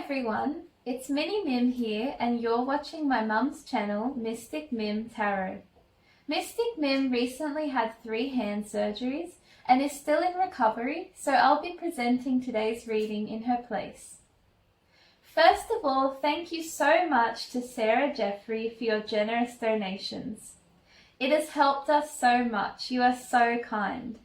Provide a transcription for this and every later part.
everyone, it's Mini Mim here and you're watching my mum's channel, Mystic Mim Tarot. Mystic Mim recently had 3 hand surgeries and is still in recovery, so I'll be presenting today's reading in her place. First of all, thank you so much to Sarah Jeffrey for your generous donations. It has helped us so much. You are so kind.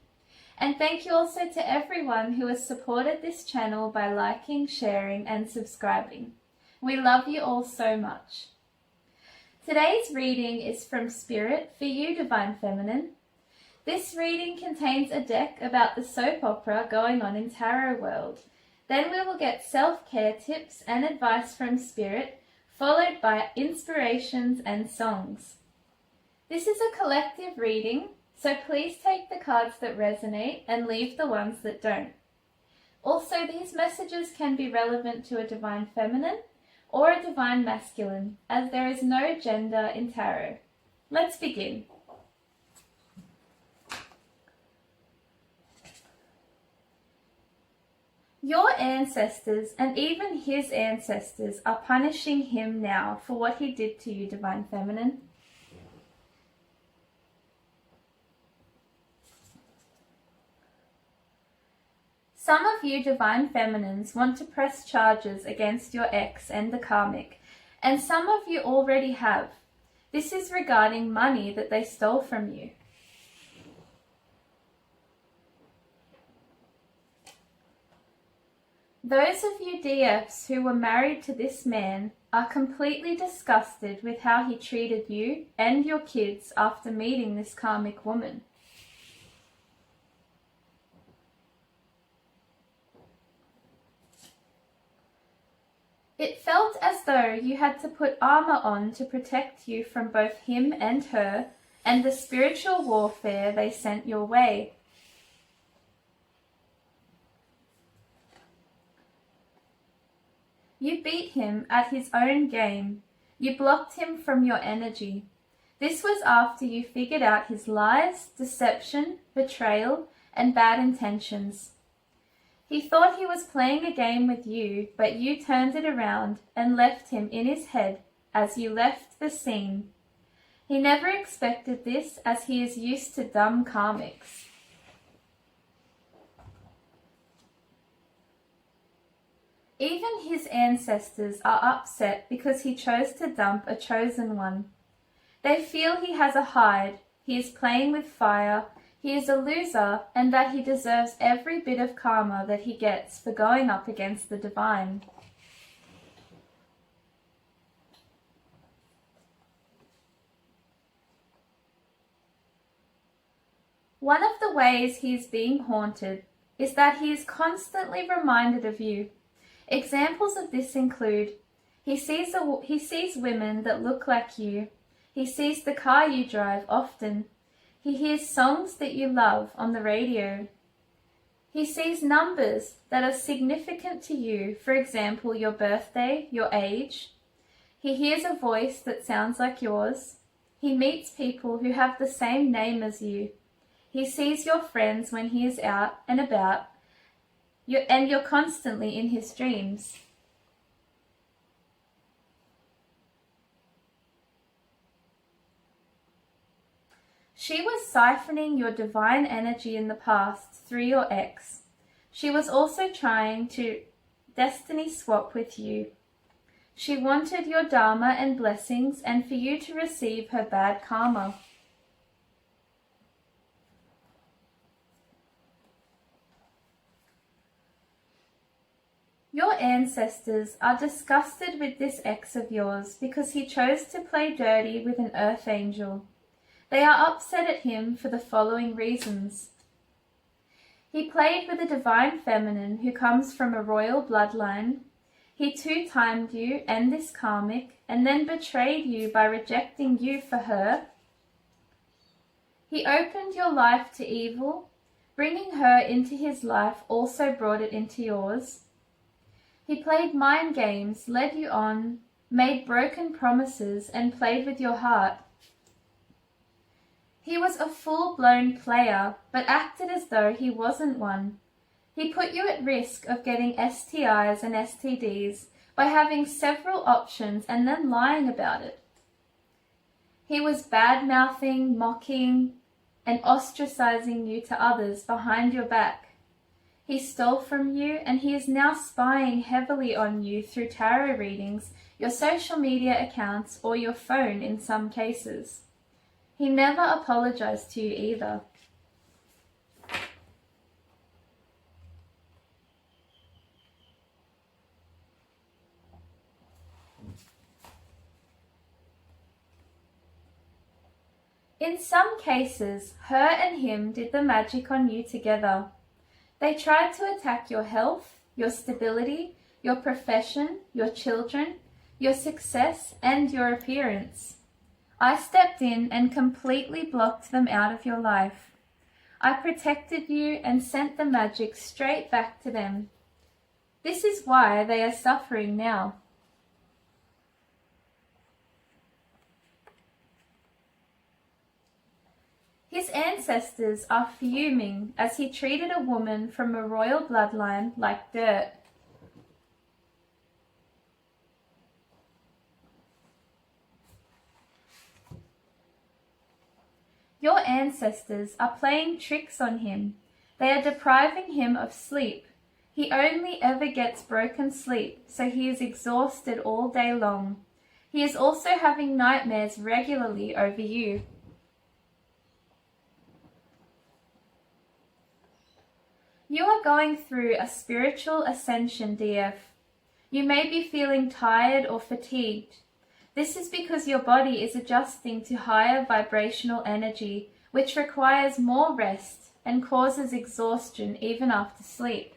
And thank you also to everyone who has supported this channel by liking, sharing and subscribing. We love you all so much. Today's reading is from Spirit for you, Divine Feminine. This reading contains a deck about the soap opera going on in Tarot World. Then we will get self-care tips and advice from Spirit, followed by inspirations and songs. This is a collective reading, so please take the cards that resonate and leave the ones that don't. Also, these messages can be relevant to a Divine Feminine or a Divine Masculine, as there is no gender in tarot. Let's begin. Your ancestors and even his ancestors are punishing him now for what he did to you, Divine Feminine. Some of you Divine Feminines want to press charges against your ex and the Karmic, and some of you already have. This is regarding money that they stole from you. Those of you DFs who were married to this man are completely disgusted with how he treated you and your kids after meeting this Karmic woman. It felt as though you had to put armor on to protect you from both him and her and the spiritual warfare they sent your way. You beat him at his own game. You blocked him from your energy. This was after you figured out his lies, deception, betrayal, and bad intentions. He thought he was playing a game with you, but you turned it around and left him in his head as you left the scene. He never expected this, as he is used to dumb Karmics. Even his ancestors are upset because he chose to dump a chosen one. They feel he has a hide, he is playing with fire, he is a loser, and that he deserves every bit of karma that he gets for going up against the divine. One of the ways he is being haunted is that he is constantly reminded of you. Examples of this include, he sees women that look like you, he sees the car you drive often, he hears songs that you love on the radio. He sees numbers that are significant to you, for example, your birthday, your age. He hears a voice that sounds like yours. He meets people who have the same name as you. He sees your friends when he is out and about, and you're constantly in his dreams. She was siphoning your divine energy in the past through your ex. She was also trying to destiny swap with you. She wanted your dharma and blessings and for you to receive her bad karma. Your ancestors are disgusted with this ex of yours because he chose to play dirty with an earth angel. They are upset at him for the following reasons. He played with a divine feminine who comes from a royal bloodline. He two-timed you and this Karmic and then betrayed you by rejecting you for her. He opened your life to evil. Bringing her into his life also brought it into yours. He played mind games, led you on, made broken promises and played with your heart. He was a full-blown player, but acted as though he wasn't one. He put you at risk of getting STIs and STDs by having several options and then lying about it. He was bad-mouthing, mocking, and ostracizing you to others behind your back. He stole from you, and he is now spying heavily on you through tarot readings, your social media accounts, or your phone in some cases. He never apologized to you either. In some cases, her and him did the magic on you together. They tried to attack your health, your stability, your profession, your children, your success, and your appearance. I stepped in and completely blocked them out of your life. I protected you and sent the magic straight back to them. This is why they are suffering now. His ancestors are fuming as he treated a woman from a royal bloodline like dirt. Your ancestors are playing tricks on him. They are depriving him of sleep. He only ever gets broken sleep, so he is exhausted all day long. He is also having nightmares regularly over you. You are going through a spiritual ascension, DF. You may be feeling tired or fatigued. This is because your body is adjusting to higher vibrational energy, which requires more rest and causes exhaustion even after sleep.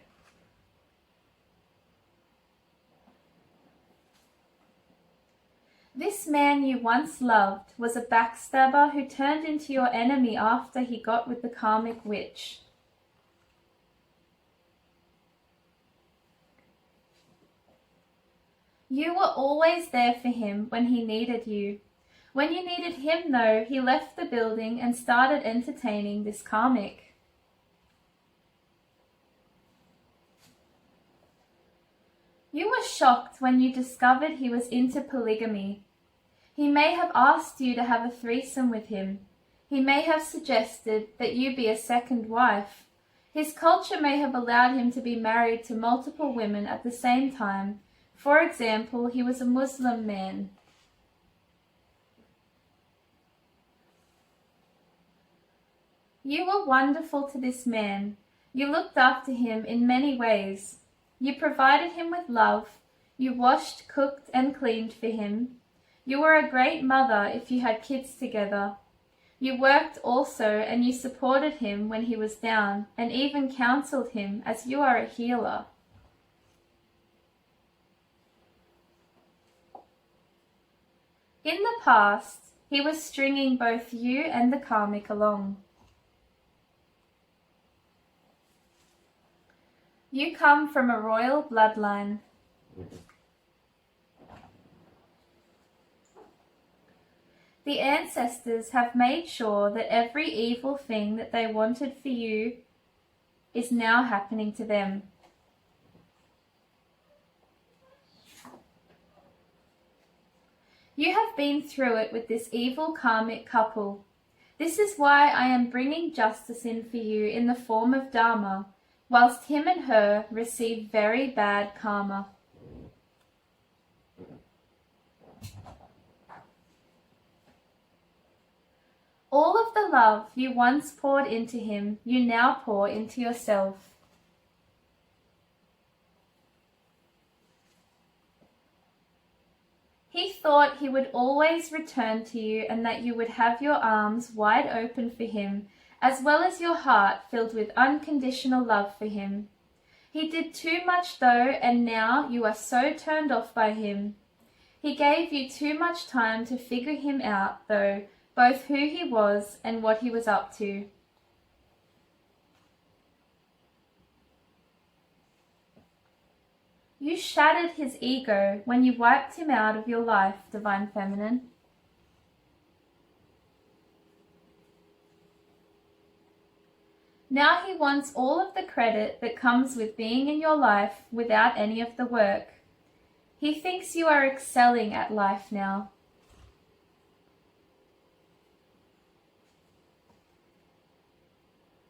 This man you once loved was a backstabber who turned into your enemy after he got with the Karmic witch. You were always there for him when he needed you. When you needed him, though, he left the building and started entertaining this Karmic. You were shocked when you discovered he was into polygamy. He may have asked you to have a threesome with him. He may have suggested that you be a second wife. His culture may have allowed him to be married to multiple women at the same time. For example, he was a Muslim man. You were wonderful to this man. You looked after him in many ways. You provided him with love. You washed, cooked, and cleaned for him. You were a great mother if you had kids together. You worked also, and you supported him when he was down, and even counseled him, as you are a healer. In the past, he was stringing both you and the Karmic along. You come from a royal bloodline. The ancestors have made sure that every evil thing that they wanted for you is now happening to them. You have been through it with this evil Karmic couple. This is why I am bringing justice in for you in the form of Dharma, whilst him and her receive very bad karma. All of the love you once poured into him, you now pour into yourself. He thought he would always return to you and that you would have your arms wide open for him, as well as your heart filled with unconditional love for him. He did too much though, and now you are so turned off by him. He gave you too much time to figure him out though, both who he was and what he was up to. You shattered his ego when you wiped him out of your life, Divine Feminine. Now he wants all of the credit that comes with being in your life without any of the work. He thinks you are excelling at life now.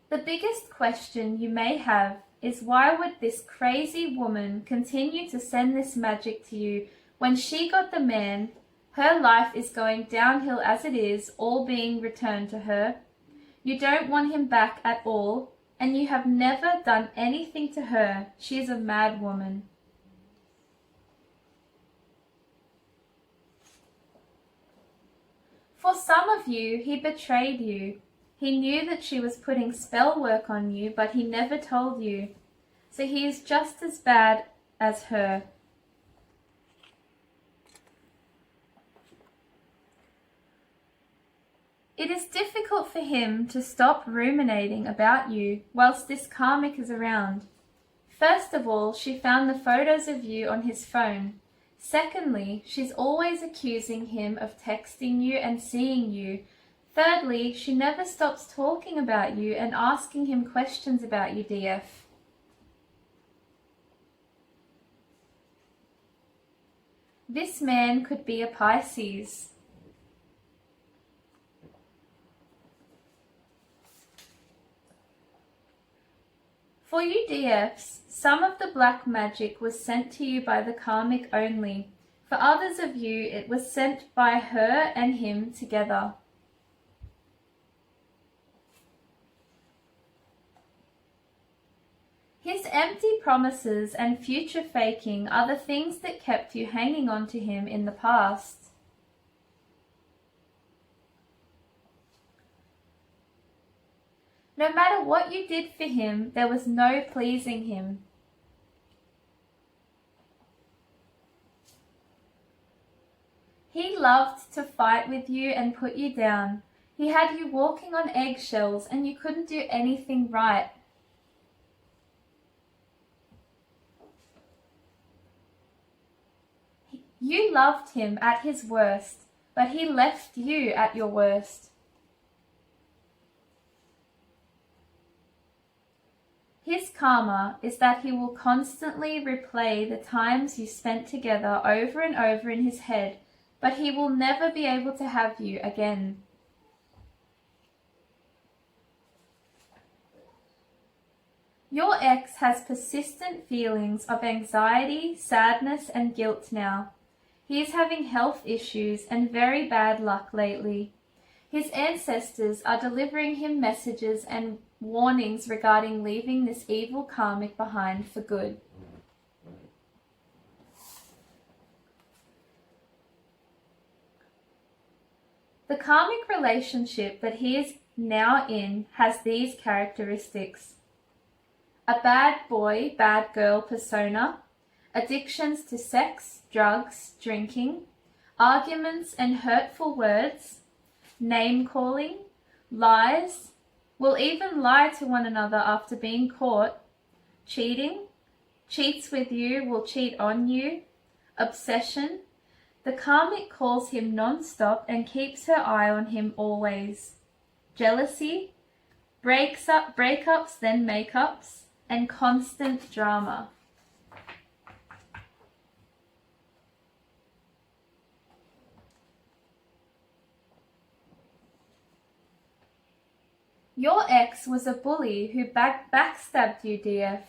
The biggest question you may have is, why would this crazy woman continue to send this magic to you when she got the man? Her life is going downhill as it is, all being returned to her. You don't want him back at all, and you have never done anything to her. She is a mad woman. For some of you, he betrayed you. He knew that she was putting spell work on you, but he never told you. So he is just as bad as her. It is difficult for him to stop ruminating about you whilst this karmic is around. First of all, she found the photos of you on his phone. Secondly, she's always accusing him of texting you and seeing you. Thirdly, she never stops talking about you and asking him questions about you, DF. This man could be a Pisces. For you DFs, some of the black magic was sent to you by the karmic only. For others of you, it was sent by her and him together. His empty promises and future faking are the things that kept you hanging on to him in the past. No matter what you did for him, there was no pleasing him. He loved to fight with you and put you down. He had you walking on eggshells and you couldn't do anything right. You loved him at his worst, but he left you at your worst. His karma is that he will constantly replay the times you spent together over and over in his head, but he will never be able to have you again. Your ex has persistent feelings of anxiety, sadness, and guilt now. He is having health issues and very bad luck lately. His ancestors are delivering him messages and warnings regarding leaving this evil karmic behind for good. The karmic relationship that he is now in has these characteristics: a bad boy, bad girl persona, addictions to sex, drugs, drinking, arguments and hurtful words, name-calling, lies, will even lie to one another after being caught, cheating, cheats with you, will cheat on you, obsession. The karmic calls him non-stop and keeps her eye on him always. Jealousy, breakups then makeups, and constant drama. Your ex was a bully who backstabbed you, DF.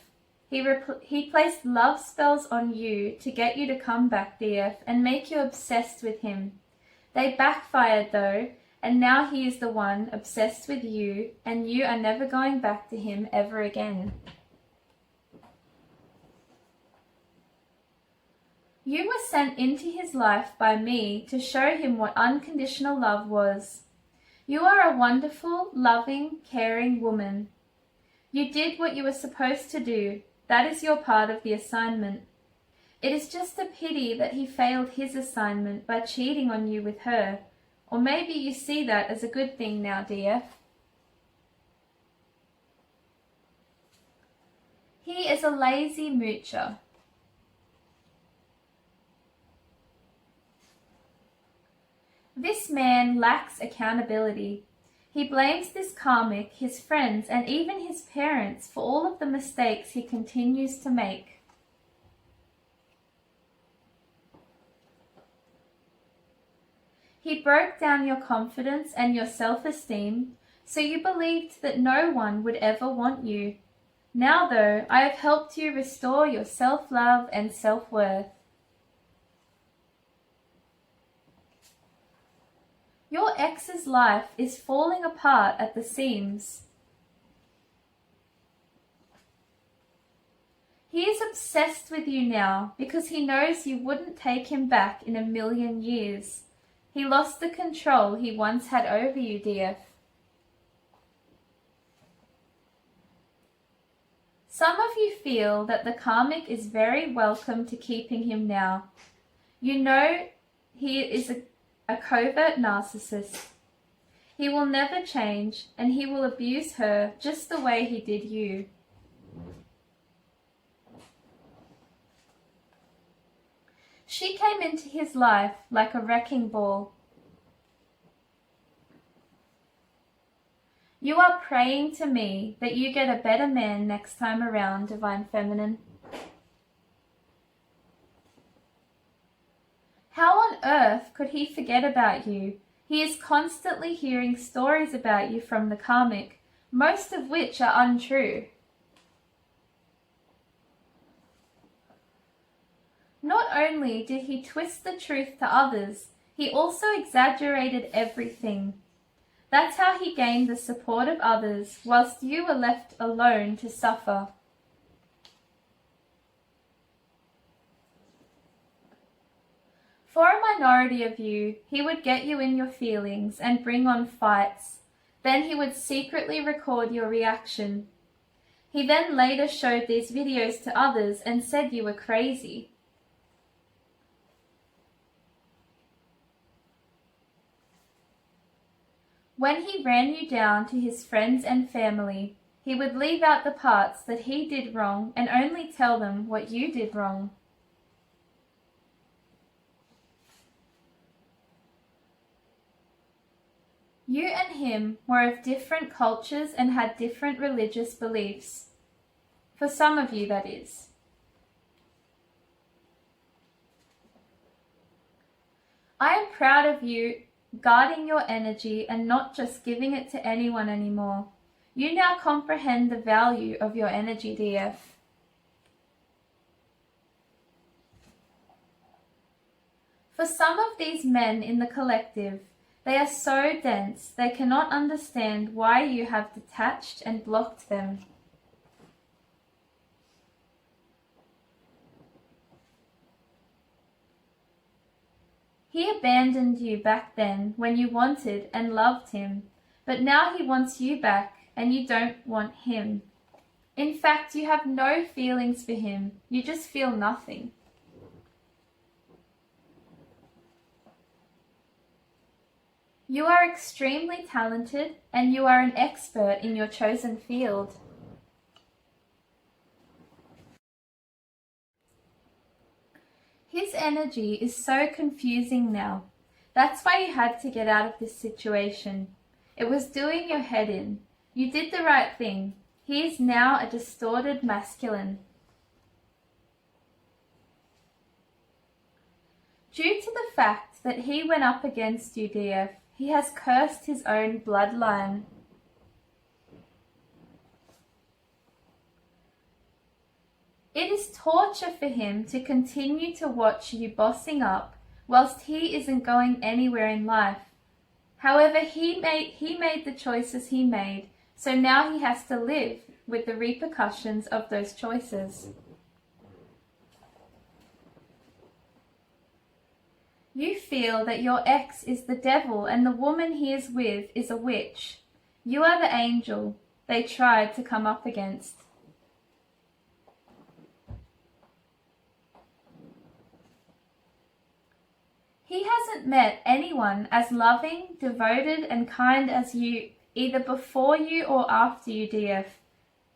He placed love spells on you to get you to come back, DF, and make you obsessed with him. They backfired though, and now he is the one obsessed with you, and you are never going back to him ever again. You were sent into his life by me to show him what unconditional love was. You are a wonderful, loving, caring woman. You did what you were supposed to do. That is your part of the assignment. It is just a pity that he failed his assignment by cheating on you with her. Or maybe you see that as a good thing now, DF. He is a lazy moocher. This man lacks accountability. He blames this karmic, his friends, and even his parents for all of the mistakes he continues to make. He broke down your confidence and your self-esteem, so you believed that no one would ever want you. Now, though, I have helped you restore your self-love and self-worth. Your ex's life is falling apart at the seams. He is obsessed with you now because he knows you wouldn't take him back in 1,000,000 years. He lost the control he once had over you, DF. Some of you feel that the Karmic is very welcome to keeping him now. You know he is a covert narcissist. He will never change, and he will abuse her just the way he did you. She came into his life like a wrecking ball. You are praying to me that you get a better man next time around, Divine Feminine. How on earth could he forget about you? He is constantly hearing stories about you from the Karmic, most of which are untrue. Not only did he twist the truth to others, he also exaggerated everything. That's how he gained the support of others, whilst you were left alone to suffer. For a minority of you, he would get you in your feelings and bring on fights. Then he would secretly record your reaction. He then later showed these videos to others and said you were crazy. When he ran you down to his friends and family, he would leave out the parts that he did wrong and only tell them what you did wrong. You and him were of different cultures and had different religious beliefs. For some of you, that is. I am proud of you guarding your energy and not just giving it to anyone anymore. You now comprehend the value of your energy, DF. For some of these men in the collective, they are so dense they cannot understand why you have detached and blocked them. He abandoned you back then when you wanted and loved him, but now he wants you back and you don't want him. In fact, you have no feelings for him, you just feel nothing. You are extremely talented and you are an expert in your chosen field. His energy is so confusing now. That's why you had to get out of this situation. It was doing your head in. You did the right thing. He is now a distorted masculine. Due to the fact that he went up against you, DF, he has cursed his own bloodline. It is torture for him to continue to watch you bossing up whilst he isn't going anywhere in life. However, he made the choices he made, so now he has to live with the repercussions of those choices. You feel that your ex is the devil and the woman he is with is a witch. You are the angel they tried to come up against. He hasn't met anyone as loving, devoted and kind as you, either before you or after you, DF.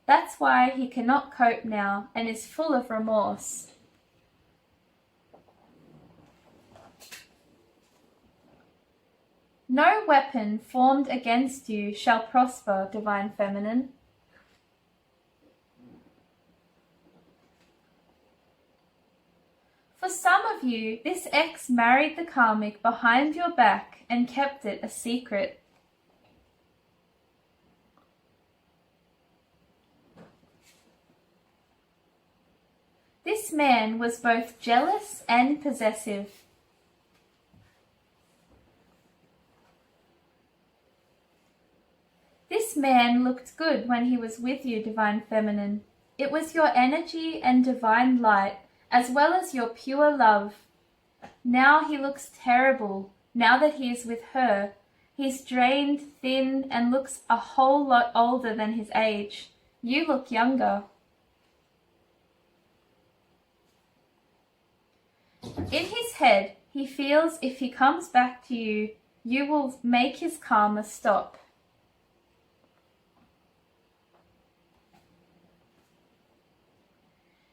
That's why he cannot cope now and is full of remorse. No weapon formed against you shall prosper, Divine Feminine. For some of you, this ex married the karmic behind your back and kept it a secret. This man was both jealous and possessive. This man looked good when he was with you, Divine Feminine. It was your energy and divine light, as well as your pure love. Now he looks terrible, now that he is with her. He's drained, thin, and looks a whole lot older than his age. You look younger. In his head, he feels if he comes back to you, you will make his karma stop.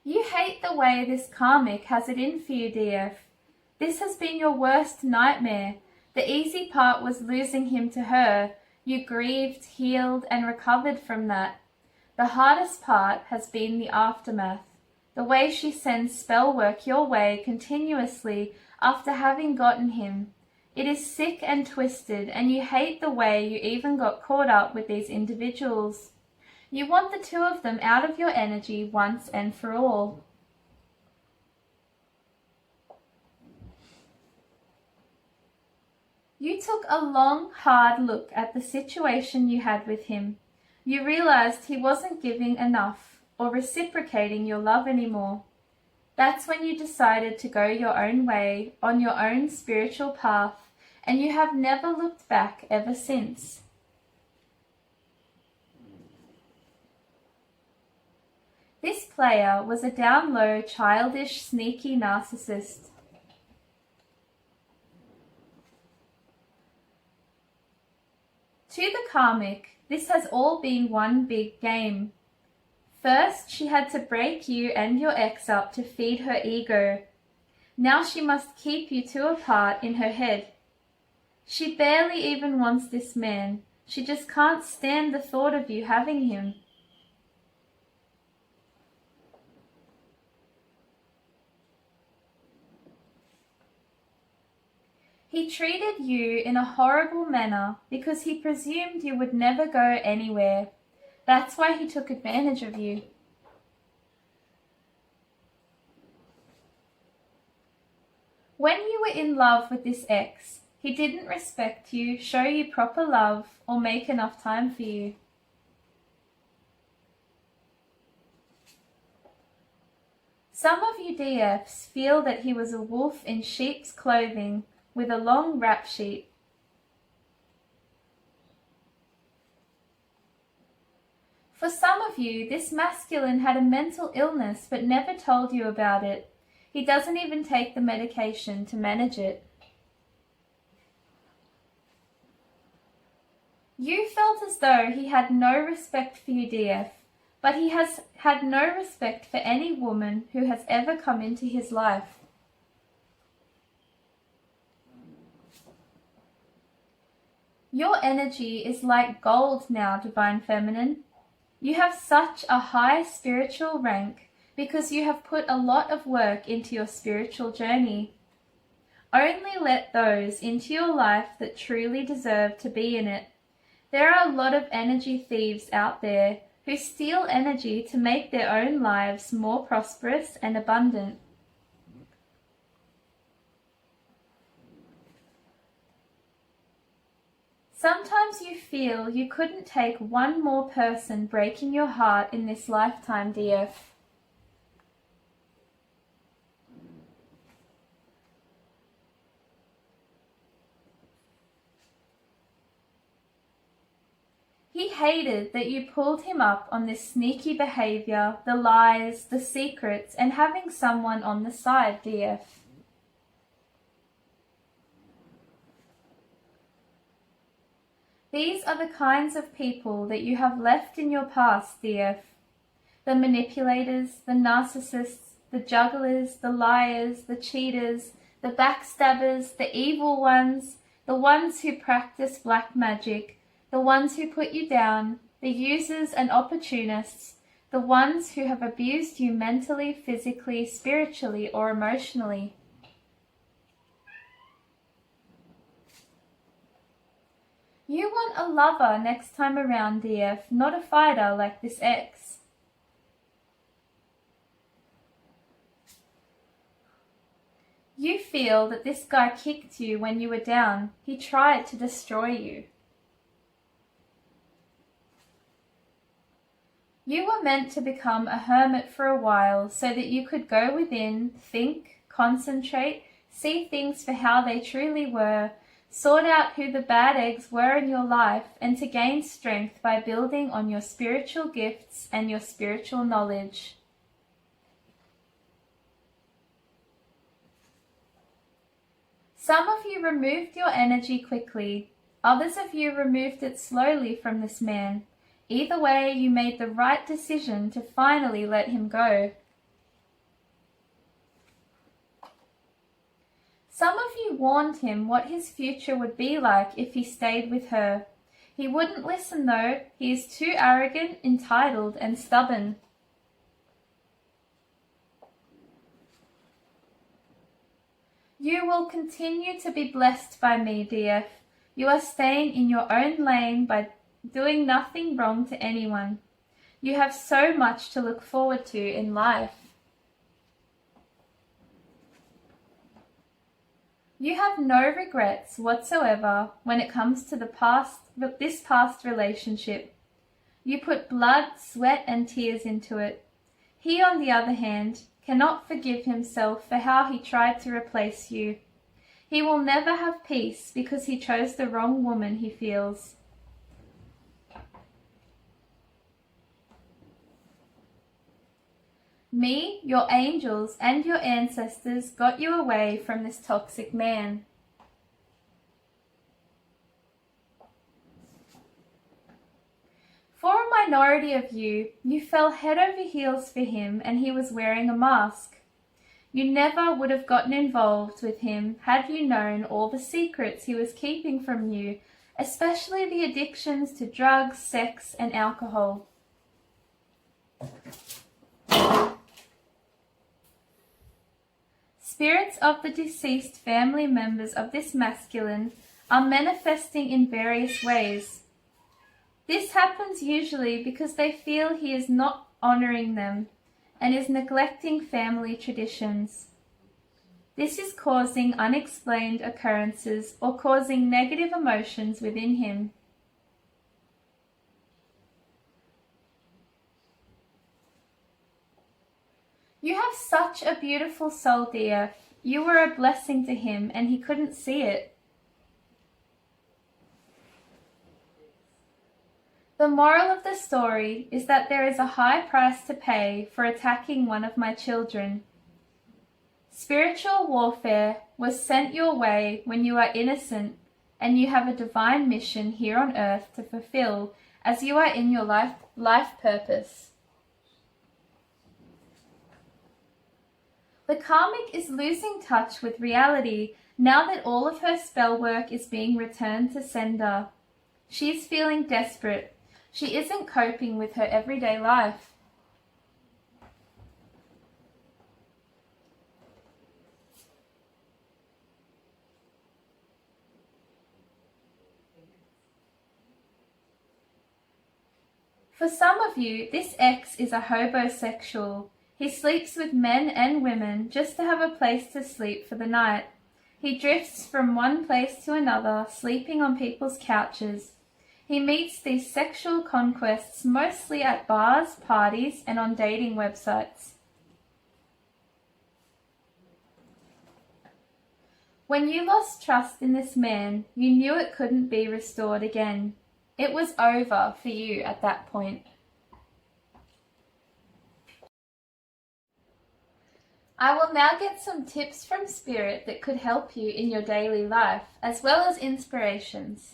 You hate the way this karmic has it in for you, DF. This has been your worst nightmare. The easy part was losing him to her. You grieved, healed, and recovered from that. The hardest part has been the aftermath. The way she sends spell work your way continuously after having gotten him. It is sick and twisted, and you hate the way you even got caught up with these individuals. You want the two of them out of your energy once and for all. You took a long, hard look at the situation you had with him. You realized he wasn't giving enough or reciprocating your love anymore. That's when you decided to go your own way, on your own spiritual path, and you have never looked back ever since. This player was a down-low, childish, sneaky narcissist. To the karmic, this has all been one big game. First, she had to break you and your ex up to feed her ego. Now she must keep you two apart in her head. She barely even wants this man. She just can't stand the thought of you having him. He treated you in a horrible manner because he presumed you would never go anywhere. That's why he took advantage of you. When you were in love with this ex, he didn't respect you, show you proper love, or make enough time for you. Some of you DFs feel that he was a wolf in sheep's clothing with a long rap sheet. For some of you, this masculine had a mental illness but never told you about it. He doesn't even take the medication to manage it. You felt as though he had no respect for you, DF, but he has had no respect for any woman who has ever come into his life. Your energy is like gold now, Divine Feminine. You have such a high spiritual rank because you have put a lot of work into your spiritual journey. Only let those into your life that truly deserve to be in it. There are a lot of energy thieves out there who steal energy to make their own lives more prosperous and abundant. Sometimes you feel you couldn't take one more person breaking your heart in this lifetime, DF. He hated that you pulled him up on this sneaky behavior, the lies, the secrets, and having someone on the side, DF. These are the kinds of people that you have left in your past, DF. The manipulators, the narcissists, the jugglers, the liars, the cheaters, the backstabbers, the evil ones, the ones who practice black magic, the ones who put you down, the users and opportunists, the ones who have abused you mentally, physically, spiritually, or emotionally. You want a lover next time around, DF, not a fighter like this ex. You feel that this guy kicked you when you were down. He tried to destroy you. You were meant to become a hermit for a while so that you could go within, think, concentrate, see things for how they truly were, sort out who the bad eggs were in your life, and to gain strength by building on your spiritual gifts and your spiritual knowledge. Some of you removed your energy quickly. Others of you removed it slowly from this man. Either way, you made the right decision to finally let him go. Some of you warned him what his future would be like if he stayed with her. He wouldn't listen though. He is too arrogant, entitled, and stubborn. You will continue to be blessed by me, DF. You are staying in your own lane by doing nothing wrong to anyone. You have so much to look forward to in life. You have no regrets whatsoever when it comes to this past relationship. You put blood, sweat, and tears into it. He, on the other hand, cannot forgive himself for how he tried to replace you. He will never have peace because he chose the wrong woman, he feels. Me, your angels, and your ancestors got you away from this toxic man. For a minority of you, you fell head over heels for him and he was wearing a mask. You never would have gotten involved with him had you known all the secrets he was keeping from you, especially the addictions to drugs, sex, and alcohol. Spirits of the deceased family members of this masculine are manifesting in various ways. This happens usually because they feel he is not honoring them and is neglecting family traditions. This is causing unexplained occurrences or causing negative emotions within him. You have such a beautiful soul, dear. You were a blessing to him and he couldn't see it. The moral of the story is that there is a high price to pay for attacking one of my children. Spiritual warfare was sent your way when you are innocent and you have a divine mission here on earth to fulfill as you are in your life purpose. The Karmic is losing touch with reality now that all of her spell work is being returned to sender. She's feeling desperate. She isn't coping with her everyday life. For some of you, this ex is a hobosexual. He sleeps with men and women just to have a place to sleep for the night. He drifts from one place to another, sleeping on people's couches. He meets these sexual conquests mostly at bars, parties, and on dating websites. When you lost trust in this man, you knew it couldn't be restored again. It was over for you at that point. I will now get some tips from Spirit that could help you in your daily life, as well as inspirations.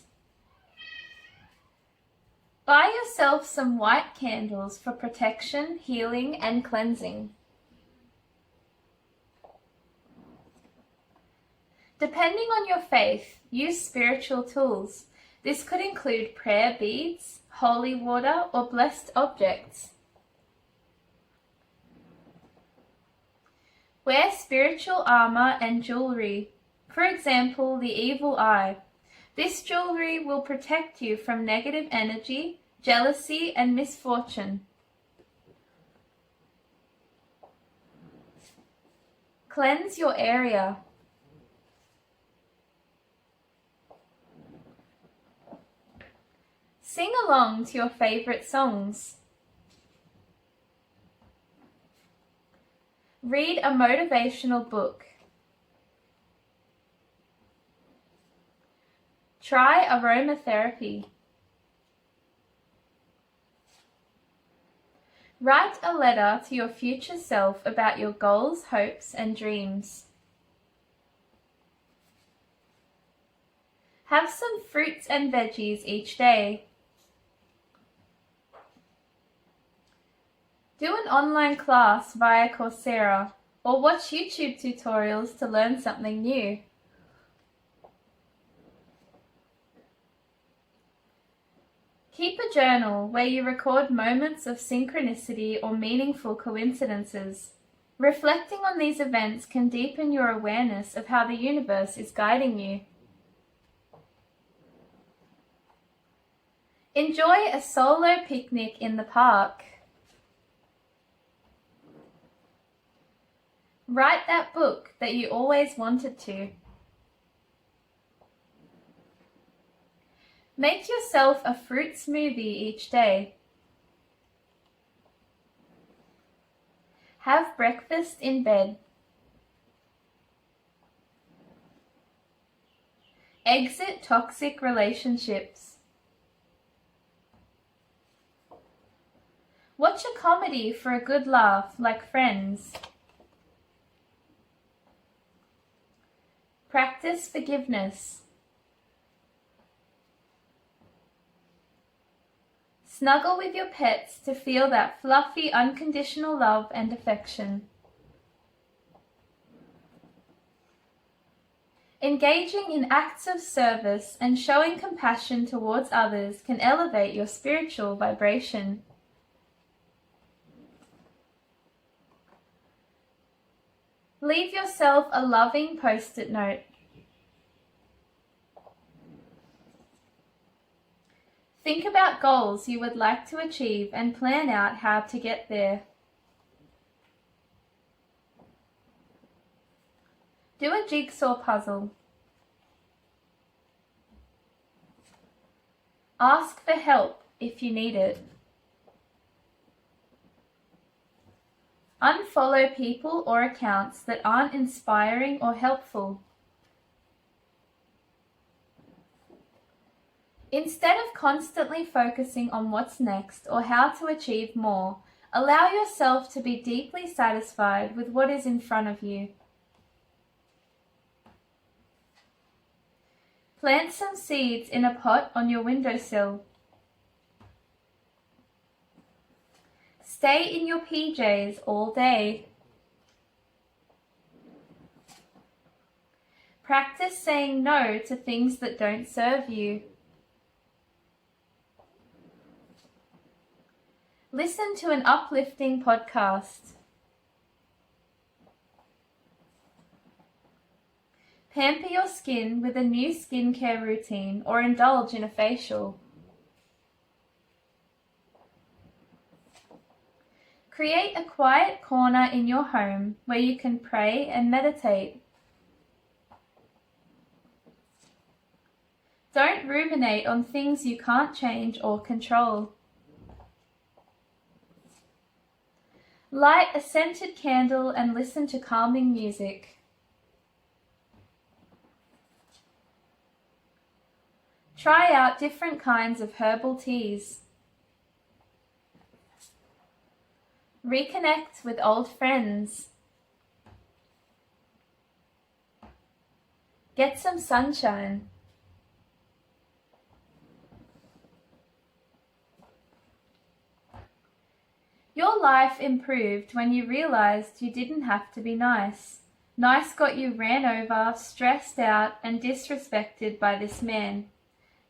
Buy yourself some white candles for protection, healing, and cleansing. Depending on your faith, use spiritual tools. This could include prayer beads, holy water, or blessed objects. Wear spiritual armor and jewelry. For example, the evil eye. This jewelry will protect you from negative energy, jealousy, and misfortune. Cleanse your area. Sing along to your favorite songs. Read a motivational book. Try aromatherapy. Write a letter to your future self about your goals, hopes, and dreams. Have some fruits and veggies each day. Do an online class via Coursera or watch YouTube tutorials to learn something new. Keep a journal where you record moments of synchronicity or meaningful coincidences. Reflecting on these events can deepen your awareness of how the universe is guiding you. Enjoy a solo picnic in the park. Write that book that you always wanted to. Make yourself a fruit smoothie each day. Have breakfast in bed. Exit toxic relationships. Watch a comedy for a good laugh, like Friends. Practice forgiveness. Snuggle with your pets to feel that fluffy, unconditional love and affection. Engaging in acts of service and showing compassion towards others can elevate your spiritual vibration. Leave yourself a loving post-it note. Think about goals you would like to achieve and plan out how to get there. Do a jigsaw puzzle. Ask for help if you need it. Unfollow people or accounts that aren't inspiring or helpful. Instead of constantly focusing on what's next or how to achieve more, allow yourself to be deeply satisfied with what is in front of you. Plant some seeds in a pot on your windowsill. Stay in your PJs all day. Practice saying no to things that don't serve you. Listen to an uplifting podcast. Pamper your skin with a new skincare routine or indulge in a facial. Create a quiet corner in your home where you can pray and meditate. Don't ruminate on things you can't change or control. Light a scented candle and listen to calming music. Try out different kinds of herbal teas. Reconnect with old friends. Get some sunshine. Your life improved when you realized you didn't have to be nice. Nice got you ran over, stressed out, and disrespected by this man.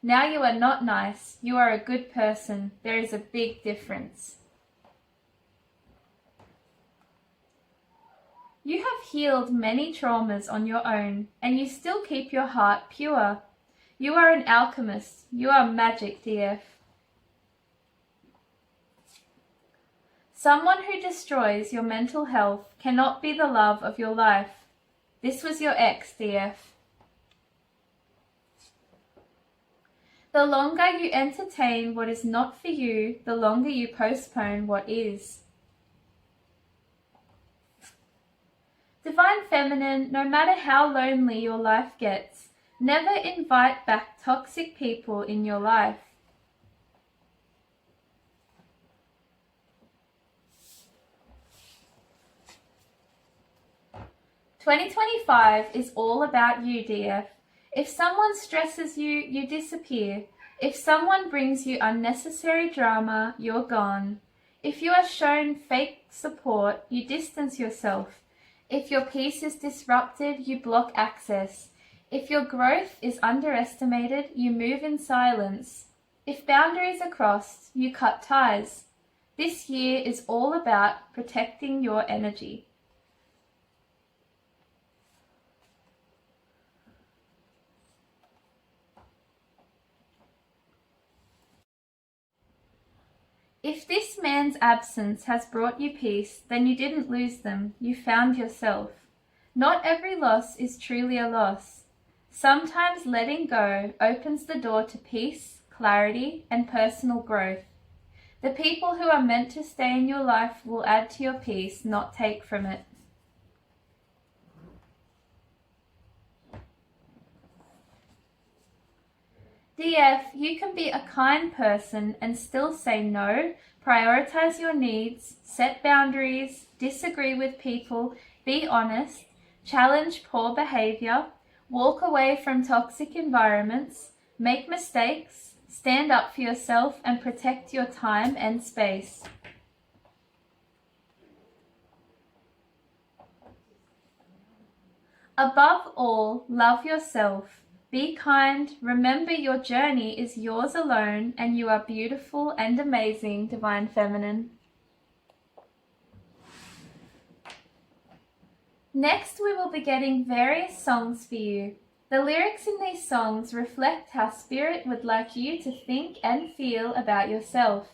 Now you are not nice. You are a good person. There is a big difference. You have healed many traumas on your own, and you still keep your heart pure. You are an alchemist. You are magic, DF. Someone who destroys your mental health cannot be the love of your life. This was your ex, DF. The longer you entertain what is not for you, the longer you postpone what is. Divine Feminine, no matter how lonely your life gets, never invite back toxic people in your life. "2025 is all about you, DF. If someone stresses you, you disappear. If someone brings you unnecessary drama, you're gone. If you are shown fake support, you distance yourself. If your peace is disrupted, you block access. If your growth is underestimated, you move in silence. If boundaries are crossed, you cut ties. This year is all about protecting your energy." If this man's absence has brought you peace, then you didn't lose them, you found yourself. Not every loss is truly a loss. Sometimes letting go opens the door to peace, clarity, and personal growth. The people who are meant to stay in your life will add to your peace, not take from it. DF, you can be a kind person and still say no, prioritize your needs, set boundaries, disagree with people, be honest, challenge poor behavior, walk away from toxic environments, make mistakes, stand up for yourself, and protect your time and space. Above all, love yourself. Be kind, remember your journey is yours alone, and you are beautiful and amazing, Divine Feminine. Next, we will be getting various songs for you. The lyrics in these songs reflect how Spirit would like you to think and feel about yourself.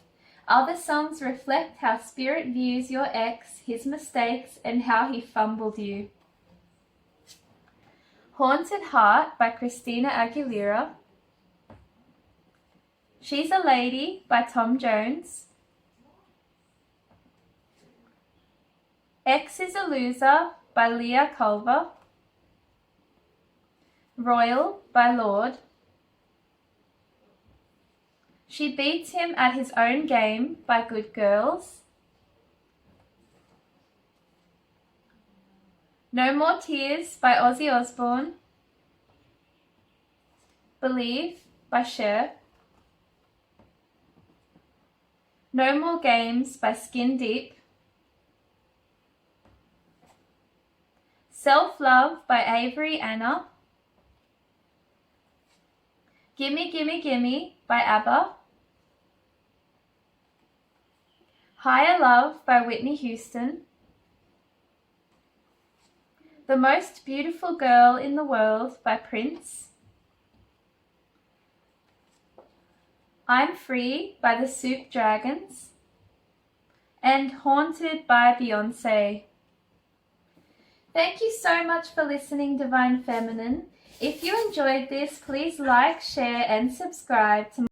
Other songs reflect how Spirit views your ex, his mistakes, and how he fumbled you. Haunted Heart by Christina Aguilera. She's a Lady by Tom Jones. X is a Loser by Leah Culver. Royal by Lord. She Beats Him at His Own Game by Good Girls. No More Tears by Ozzy Osbourne. Believe by Cher. No More Games by Skin Deep. Self-Love by Avery Anna. Gimme Gimme Gimme by ABBA. Higher Love by Whitney Houston. The Most Beautiful Girl in the World by Prince. I'm Free by the Soup Dragons. And Haunted by Beyonce. Thank you so much for listening, Divine Feminine. If you enjoyed this, please like, share, and subscribe to